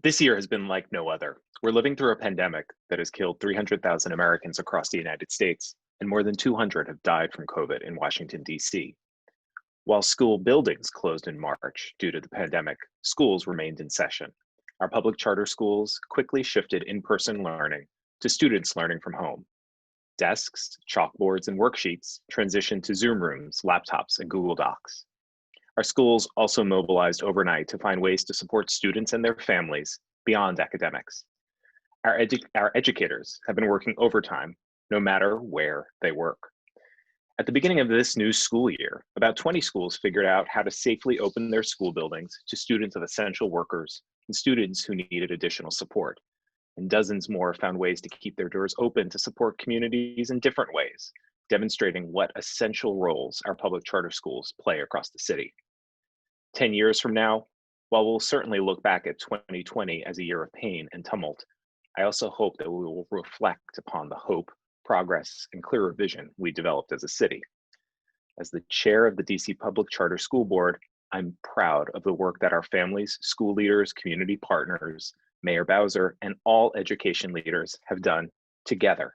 This year has been like no other. We're living through a pandemic that has killed 300,000 Americans across the United States, and more than 200 have died from COVID in Washington, D.C. While school buildings closed in March due to the pandemic, schools remained in session. Our public charter schools quickly shifted in person learning to students learning from home. Desks, chalkboards, and worksheets transitioned to Zoom rooms, laptops, and Google Docs. Our schools also mobilized overnight to find ways to support students and their families beyond academics. Our educators have been working overtime no matter where they work. At the beginning of this new school year, about 20 schools figured out how to safely open their school buildings to students of essential workers and students who needed additional support. And dozens more found ways to keep their doors open to support communities in different ways, demonstrating what essential roles our public charter schools play across the city. 10 years from now, while we'll certainly look back at 2020 as a year of pain and tumult, I also hope that we will reflect upon the hope, progress, and clearer vision we developed as a city. As the chair of the DC Public Charter School Board, I'm proud of the work that our families, school leaders, community partners, Mayor Bowser, and all education leaders have done together.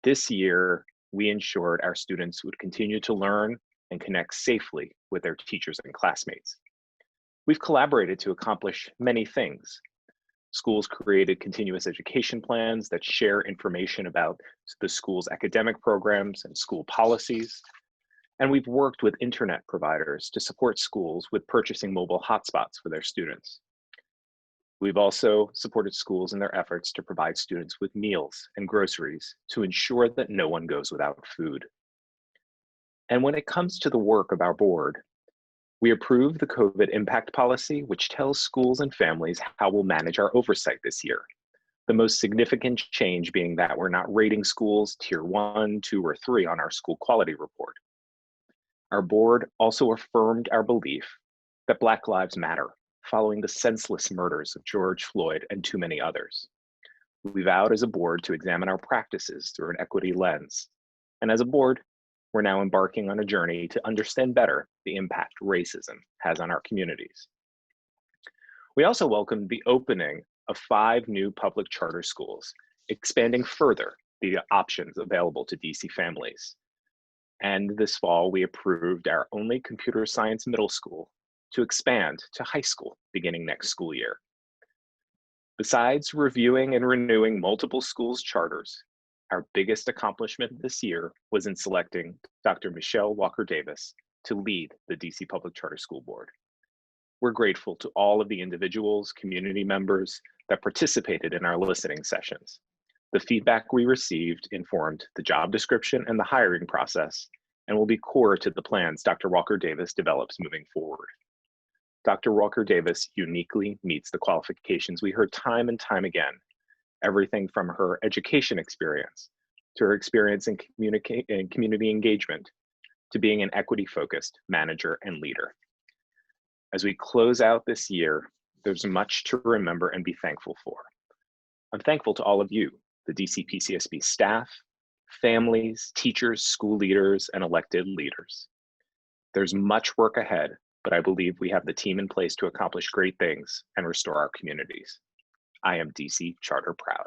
This year, we ensured our students would continue to learn and connect safely with their teachers and classmates. We've collaborated to accomplish many things. Schools created continuous education plans that share information about the school's academic programs and school policies. And we've worked with internet providers to support schools with purchasing mobile hotspots for their students. We've also supported schools in their efforts to provide students with meals and groceries to ensure that no one goes without food. And when it comes to the work of our board, we approved the COVID impact policy, which tells schools and families how we'll manage our oversight this year. The most significant change being that we're not rating schools tier 1, 2, or 3 on our school quality report. Our board also affirmed our belief that Black Lives Matter following the senseless murders of George Floyd and too many others. We vowed as a board to examine our practices through an equity lens. And as a board, we're now embarking on a journey to understand better the impact racism has on our communities. We also welcomed the opening of 5 new public charter schools, expanding further the options available to DC families. And this fall, we approved our only computer science middle school to expand to high school beginning next school year. Besides reviewing and renewing multiple schools' charters, our biggest accomplishment this year was in selecting Dr. Michelle Walker-Davis to lead the DC Public Charter School Board. We're grateful to all of the individuals, community members that participated in our listening sessions. The feedback we received informed the job description and the hiring process and will be core to the plans Dr. Walker-Davis develops moving forward. Dr. Walker-Davis uniquely meets the qualifications we heard time and time again, everything from her education experience to her experience in community engagement to being an equity-focused manager and leader. As we close out this year, there's much to remember and be thankful for. I'm thankful to all of you, the DC PCSB staff, families, teachers, school leaders, and elected leaders. There's much work ahead, but I believe we have the team in place to accomplish great things and restore our communities. I am DC Charter proud.